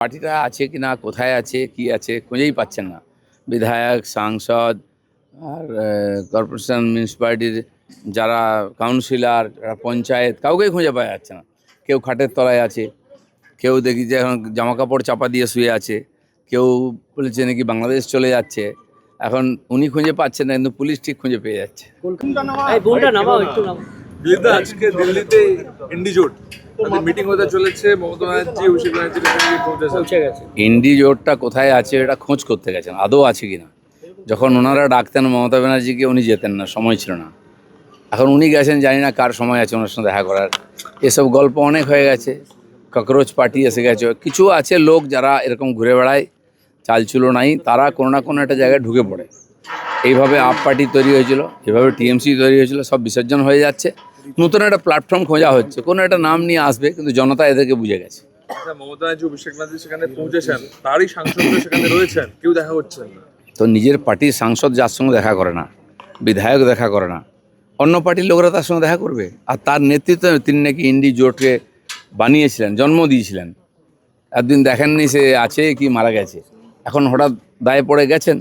পার্টিটা আছে কি না, কোথায় আছে, কি আছে খুঁজেই পাচ্ছেন না। বিধায়ক, সাংসদ আর কর্পোরেশন মিউনিসিপ্যালিটির যারা কাউন্সিলর, যারা পঞ্চায়েত, কাউকেই খুঁজে পাওয়া যাচ্ছে না। কেউ খাটের তলায় আছে, কেউ দেখি যে এখন জামা কাপড় চাপা দিয়ে শুয়ে আছে, কেউ বলেছে নাকি বাংলাদেশ চলে যাচ্ছে। এখন উনি খুঁজে পাচ্ছেন না, কিন্তু পুলিশ ঠিক খুঁজে পেয়ে যাচ্ছে। আজকে দিল্লিতে ইন্ডি জোট মিটিং হতে চলেছে, মমতা ব্যানার্জি অভিষেক ব্যানার্জির কাছে পৌঁছে গেছে। ইন্ডি জোটটা কোথায় আছে এটা খোঁজ করতে গেছেন, আদৌ আছে কিনা। যখন ওনারা ডাকতেন মমতা ব্যানার্জিকে, উনি যেতেন না, সময় ছিল না। এখন উনি গেছেন, জানি না কার সময় আছে ওনার সঙ্গে দেখা করার। এসব গল্প অনেক হয়ে গেছে। ককরোচ পার্টি এসে গেছে, কিছু আছে লোক যারা এরকম ঘুরে বেড়ায়, চালচুলো নাই, তারা কোনো না কোনো একটা জায়গায় ঢুকে পড়ে। এইভাবে আপ পার্টি তৈরি হয়েছিল, এভাবে টিএমসি তৈরি হয়েছিল, সব বিসর্জন হয়ে যাচ্ছে। নতুন একটা প্ল্যাটফর্ম খোঁজা হচ্ছে, কোনো একটা নাম নিয়ে আসবে, কিন্তু জনতা এদেরকে বুঝে গেছে। মমতা ব্যানার্জি অভিষেক ব্যানার্জি সেখানে পৌঁছেছেন, তারই সাংসদরা সেখানে রয়েছেন, কেউ দেখা হচ্ছেন না। তো নিজের পার্টির সাংসদ যার সঙ্গে দেখা করে না, বিধায়ক দেখা করে না, অন্য পার্টির লোকেরা তার সঙ্গে দেখা করবে। আর তার নেতৃত্বে তিনি নাকি ইন্ডি জোটকে বানিয়েছিলেন, জন্ম দিয়েছিলেন। একদিন দেখেননি সে আছে কি মারা গেছে, এখন হঠাৎ দায়ে পড়ে গেছেন।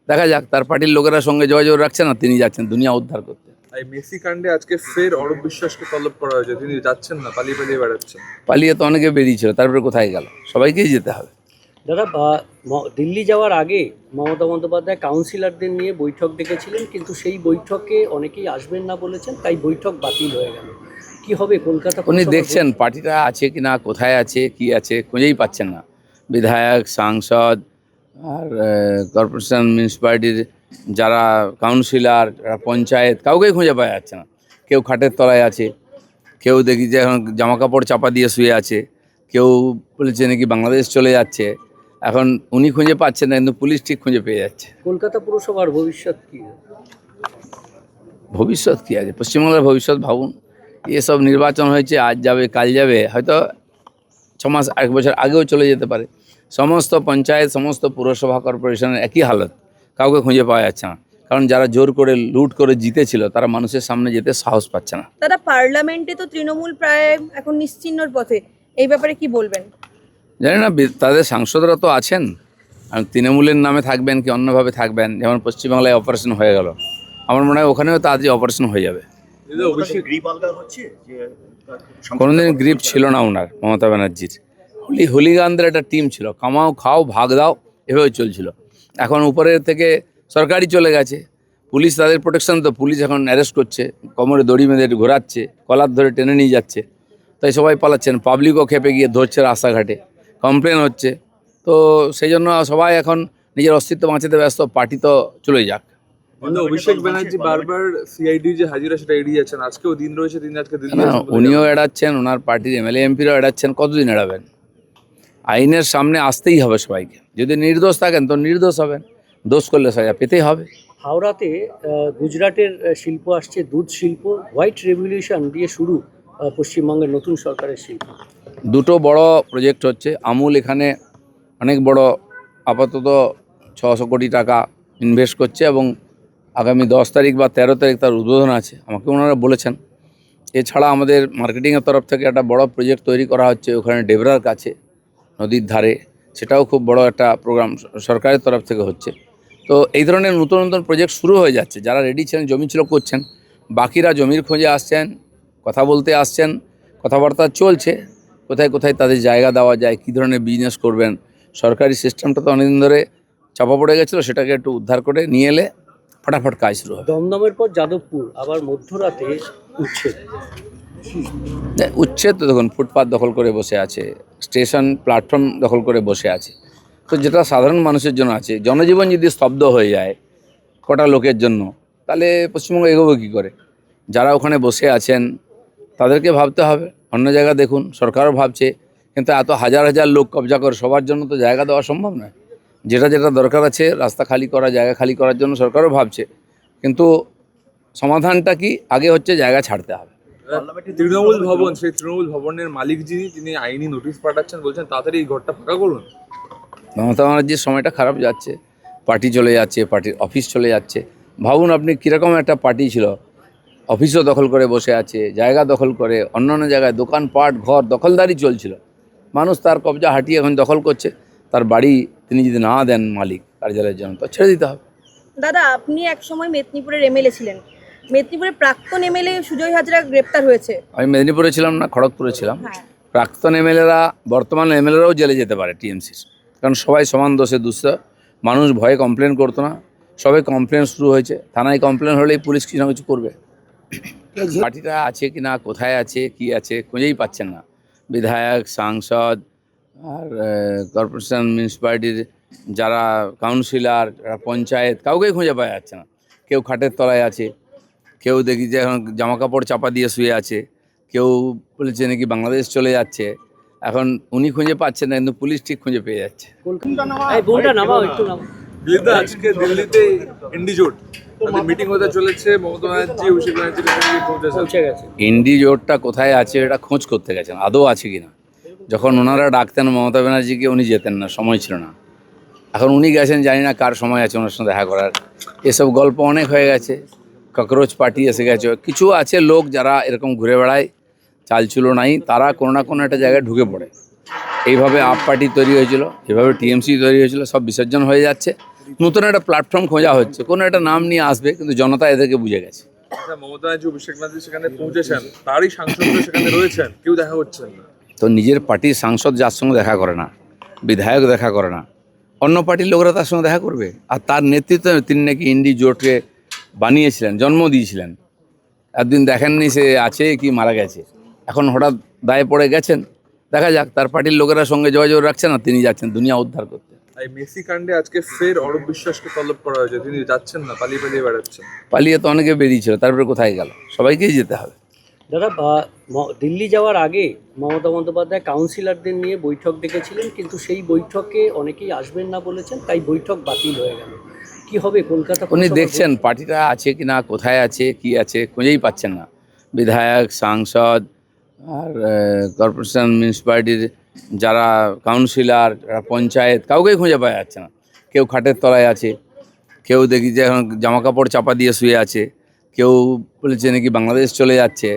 দেখা যাক, তার পার্টির লোকেরা সঙ্গে যোগাযোগ রাখছে না, তিনি যাচ্ছেন দুনিয়া উদ্ধার করতে। এই মেসি কাণ্ডে আজকে ফের অরূপ বিশ্বাসকে তলব করা হয়েছে, তিনি যাচ্ছেন না, পালিয়ে পালিয়ে বেড়াচ্ছেন। পালিয়ে তো অনেকে বেরিয়েছিল, তারপরে কোথায় গেল? সবাইকেই যেতে হবে। দাদা, দিল্লি যাওয়ার আগে মমতা বন্দ্যোপাধ্যায় কাউন্সিলরদের নিয়ে বৈঠক ডেকেছিলেন, কিন্তু সেই বৈঠকে অনেকেই আসবেন না বলেছেন, তাই বৈঠক বাতিল হয়ে গেল। কি হবে কলকাতা? উনি দেখছেন পার্টিটা আছে কি না, কোথায় আছে, কি আছে খুঁজেই পাচ্ছেন না। বিধায়ক, সাংসদ আর কর্পোরেশন মিউনিসিপ্যালিটির যারা কাউন্সিলর, যারা পঞ্চায়েত, কাউকেই খুঁজে পাওয়া যাচ্ছে না। কেউ খাটের তলায় আছে, কেউ দেখি যে এখন জামা কাপড় চাপা দিয়ে শুয়ে আছে, কেউ বলেছে নাকি বাংলাদেশ চলে যাচ্ছে। এখন উনি খুঁজে পাচ্ছেন না, কিন্তু পুলিশ ঠিক খুঁজে পেয়ে যাচ্ছে। কলকাতা পুরসভার ভবিষ্যৎ কি? ভবিষ্যৎ কী আছে? পশ্চিমবাংলার ভবিষ্যৎ ভাবুন। এসব নির্বাচন হয়েছে, আজ যাবে কাল যাবে, হয়তো 6 মাস 1 বছর আগেও চলে যেতে পারে। সমস্ত পঞ্চায়েত, সমস্ত পুরসভা, কর্পোরেশনের একই হালত, কাউকে খুঁজে পাওয়া যাচ্ছে না। কারণ যারা জোর করে লুট করে জিতেছিল, তারা মানুষের সামনে যেতে সাহস পাচ্ছে না। দাদা, পার্লামেন্টে তো তৃণমূল প্রায় এখন নিশ্চিহ্নর পথে, এই ব্যাপারে কি বলবেন? জানি না, তাদের সাংসদরা তো আছেন, আর তৃণমূলের নামে থাকবেন কি অন্যভাবে থাকবেন। যেমন পশ্চিমবাংলায় অপারেশন হয়ে গেল, আমার মনে হয় ওখানেও তাড়াতাড়ি অপারেশন হয়ে যাবে। কোনোদিন গ্রিপ ছিল না ওনার, মমতা ব্যানার্জির। হুলিগানদের একটা টিম ছিল, কামাও খাও ভাগ দাও, এভাবে চলছিল। এখন উপরের থেকে সরকারি চলে গেছে, পুলিশ তাদের প্রোটেকশন, তো পুলিশ এখন অ্যারেস্ট করছে, কোমরে দড়ি বেঁধে ঘোরাচ্ছে, কলার ধরে টেনে নিয়ে যাচ্ছে। তাই সবাই পালাচ্ছেন, পাবলিকও খেপে গিয়ে ধরছে রাস্তাঘাটে, কমপ্লেন হচ্ছে। তো সেই জন্য সবাই এখন নিজের অস্তিত্ব বাঁচাতে ব্যস্ত, পার্টি তো চলে যাক। অভিষেক ব্যানার্জি বারবার সিআইডি যে হাজিরা সেটা এড়িয়ে যাচ্ছেন, আজকেও দিন রয়েছে, তিনি আজকে দিল্লি উনিও এড়াচ্ছেন, ওনার পার্টির এমএলএ এমপিরাও এড়াচ্ছেন। কতদিন এড়াবেন? আইনের সামনে আসতেই হবে সবাইকে। যদি নির্দোষ থাকেন তো নির্দোষ হবেন, দোষ করলে সাজা পেতেই হবে। হাওড়াতে গুজরাটের শিল্প আসছে, দুধ শিল্প, হোয়াইট রেভলিউশন দিয়ে শুরু পশ্চিমবঙ্গের নতুন সরকারের শিল্প। দুটো বড় প্রজেক্ট হচ্ছে। আমুল এখানে অনেক বড়, আপাতত 600 কোটি টাকা ইনভেস্ট করছে, এবং আগামী 10 তারিখ বা 13 তারিখ তার উদ্বোধন আছে, আমাকে ওনারা বলেছেন। এছাড়া আমাদের মার্কেটিংয়ের তরফ থেকে একটা বড় প্রজেক্ট তৈরি করা হচ্ছে ওখানে ডেবরার কাছে, নদীর ধারে। সেটাও খুব বড় একটা প্রোগ্রাম সরকারের তরফ থেকে হচ্ছে। তো এই ধরনের নতুন নতুন প্রজেক্ট শুরু হয়ে যাচ্ছে। যারা রেডি ছিলেন, জমি ছিল, করছেন। বাকিরা জমির খোঁজে আসছেন, কথা বলতে আসছেন, কথাবার্তা চলছে, কোথায় কোথায় তাদের জায়গা দেওয়া যায়, কী ধরনের বিজনেস করবেন। সরকারি সিস্টেমটা তো অনেকদিন ধরে চাপা পড়ে গেছিলো, সেটাকে একটু উদ্ধার করে নিয়ে এলে ফটাফট কাজ শুরু হবে। দমদমের পর যাদবপুর, আবার মধ্যরাতে উচ্ছেদ। উচ্ছেদ তো দেখুন, ফুটপাত দখল করে বসে আছে, স্টেশন প্ল্যাটফর্ম দখল করে বসে আছে। তো যেটা সাধারণ মানুষের জন্য আছে, জনজীবন যদি স্তব্ধ হয়ে যায় কটা লোকের জন্য, তাহলে পশ্চিমবঙ্গ এগোবে কী করে? যারা ওখানে বসে আছেন তাদেরকে ভাবতে হবে, অন্য জায়গা দেখুন। সরকারও ভাবছে, কিন্তু এত হাজার হাজার লোক কবজা করে সবার জন্য তো জায়গা দেওয়া সম্ভব নয়। যেটা যেটা দরকার আছে, রাস্তা খালি করা, জায়গা খালি করার জন্য সরকারও ভাবছে, কিন্তু সমাধানটা কি? আগে হচ্ছে জায়গা ছাড়তে হবে। তৃণমূল ভবন, সেই তৃণমূল ভবনের মালিক যিনি, তিনি আইনি নোটিশ পাঠাচ্ছেন, বলছেন তাড়াতাড়ি এই ঘরটা ফাঁকা করুন। মমতা ব্যানার্জির সময়টা খারাপ যাচ্ছে, পার্টি চলে যাচ্ছে, পার্টির অফিস চলে যাচ্ছে। ভাবুন আপনি কীরকম একটা পার্টি ছিল, অফিসও দখল করে বসে আছে, জায়গা দখল করে, অন্যান্য জায়গায় দোকানপাট, ঘর দখলদারি চলছিল। মানুষ তার কবজা হাঁটিয়ে এখন দখল করছে, তার বাড়ি তিনি যদি না দেন মালিক কার্যালয়ের জন্য, তো ছেড়ে দিতে হবে। দাদা, আপনি একসময় মেদিনীপুরের এমএলএ ছিলেন। মেদিনীপুরের প্রাক্তন এমএলএ সুজয় হাজরা গ্রেপ্তার হয়েছে। আমি মেদিনীপুরে ছিলাম না, খড়গপুরে ছিলাম। হ্যাঁ, প্রাক্তন এমএলএরা বর্তমান এমএলএরাও জেলে যেতে পারে টিএমসির, কারণ সবাই সমান দোষে দুষ্ট। মানুষ ভয়ে কমপ্লেন করতো না, সবাই কমপ্লেন শুরু হয়েছে। থানায় কমপ্লেন হলেই পুলিশ কিছু না কিছু করবে। পার্টিটা আছে কি না, কোথায় আছে, কি আছে, খুঁজেই পাচ্ছেন না। বিধায়ক, সাংসদ আর কর্পোরেশন, মিউনিসিপ্যালিটির যারা কাউন্সিলর, যারা পঞ্চায়েত, কাউকেই খুঁজে পাওয়া যাচ্ছে না। কেউ খাটের তলায় আছে, কেউ দেখি যে এখন জামা কাপড় চাপা দিয়ে শুয়ে আছে, কেউ বলেছে নাকি বাংলাদেশ চলে যাচ্ছে। এখন উনি খুঁজে পাচ্ছেন না, কিন্তু পুলিশ ঠিক খুঁজে পেয়ে যাচ্ছে। এই বোনটা নামাও, একটু নামাও। দিল্লিতে আজকে দিল্লিতে ইন্ডিজোট মিটিং হতে চলেছে, মমতা ব্যানার্জি অভিষেক ব্যানার্জির সঙ্গে পৌঁছেছেন। পৌঁছে গেছে। ইন্ডি জোটটা কোথায় আছে এটা খোঁজ করতে গেছেন, আদৌ আছে কি না। যখন ওনারা ডাকতেন মমতা ব্যানার্জিকে, উনি যেতেন না, সময় ছিল না। এখন উনি গেছেন, জানি না কার সময় আছে ওনার সঙ্গে দেখা করার। এসব গল্প অনেক হয়ে গেছে, ককরোচ পার্টি এসে গেছে। কিছু আছে লোক যারা এরকম ঘুরে বেড়ায়, চালচুলো নাই, তারা কোনো না কোনো একটা জায়গায় ঢুকে পড়ে। এইভাবে আপ পার্টি তৈরি হয়েছিল, এভাবে টিএমসি তৈরি হয়েছিল, সব বিসর্জন হয়ে যাচ্ছে। নতুন একটা প্ল্যাটফর্ম খোঁজা হচ্ছে, কোনো একটা নাম নিয়ে আসবে, কিন্তু জনতা এদেরকে বুঝে গেছে। আচ্ছা, মমতা ব্যানার্জি অভিষেক ব্যানার্জি সেখানে পৌঁছেছেন, তারই সাংসদরা সেখানে রয়েছেন, কেউ দেখা হচ্ছেন না। তো নিজের পার্টির সাংসদ যার সঙ্গে দেখা করে না, বিধায়ক দেখা করে না, অন্য পার্টির লোকরা তার সঙ্গে দেখা করবে। আর তার নেতৃত্বে তিনি নাকি ইন্ডি জোটকে বানিয়েছিলেন, জন্ম দিয়েছিলেন। একদিন দেখেননি সে আছে কি মারা গেছে, এখন হঠাৎ দায়ে পড়ে গেছেন। দেখা যাক, তার পার্টির লোকেরা সঙ্গে যোগাযোগ রাখছে না, তিনি যাচ্ছেন দুনিয়া উদ্ধার করতে। এই মেসি কাণ্ডে আজকে ফের অরূপ বিশ্বাসকে তলব করা হয়েছে, তিনি যাচ্ছেন না, পালিয়ে পালিয়ে বেড়াচ্ছেন। পালিয়ে তো অনেকে বেরিয়েছিল, তারপরে কোথায় গেল? সবাইকেই যেতে হবে। দাদা, দিল্লি যাওয়ার আগে মমতা বন্দ্যোপাধ্যায় কাউন্সিলরদের নিয়ে বৈঠক ডেকেছিলেন, কিন্তু সেই বৈঠকে অনেকেই আসবেন না বলেছেন, তাই বৈঠক বাতিল হয়ে গেল। কি হবে কলকাতা? উনি দেখছেন পার্টিটা আছে কি না, কোথায় আছে, কি আছে, খুঁজেই পাচ্ছেন না। বিধায়ক, সাংসদ আর কর্পোরেশন, মিউনিসিপ্যালিটির যারা কাউন্সিলর, যারা পঞ্চায়েত, কাউকেই খুঁজে পাওয়া যাচ্ছে না। কেউ খাটের তলায় আছে, কেউ দেখি যে এখন জামা কাপড় চাপা দিয়ে শুয়ে আছে, কেউ বলেছে নাকি বাংলাদেশ চলে যাচ্ছে।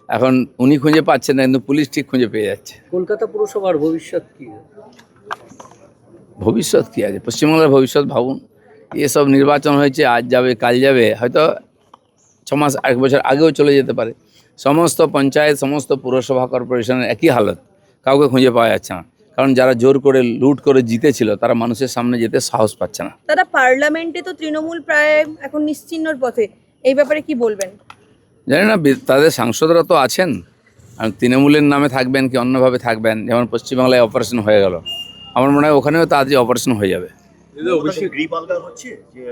এখন উনি খুঁজে পাচ্ছেন না, কিন্তু পুলিশ ঠিক খুঁজে পেয়ে যাচ্ছে। কলকাতা পুরসভার ভবিষ্যৎ কি? ভবিষ্যৎ কী আছে, পশ্চিমবাংলার ভবিষ্যৎ ভাবুন। এসব নির্বাচন হয়েছে, আজ যাবে কাল যাবে, হয়তো 6 মাস 1 বছর আগেও চলে যেতে পারে। সমস্ত পঞ্চায়েত, সমস্ত পুরসভা, কর্পোরেশনের একই হালত, কাউকে খুঁজে পাওয়া যাচ্ছে না। কারণ যারা জোর করে লুট করে জিতেছিল, তারা মানুষের সামনে যেতে সাহস পাচ্ছে না। দাদা, পার্লামেন্টে তো তৃণমূল প্রায় এখন নিশ্চিহ্নর পথে। এই ব্যাপারে কি বলবেন? জানি না, তাদের সাংসদরা তো আছেন, আর তৃণমূলের নামে থাকবেন কি অন্যভাবে থাকবেন। যেমন পশ্চিমবাংলায় অপারেশন হয়ে গেল, আমার মনে হয় ওখানেও তাড়াতাড়ি অপারেশন হয়ে যাবে। অভিষেক গ্রিপ আলগা হচ্ছে যে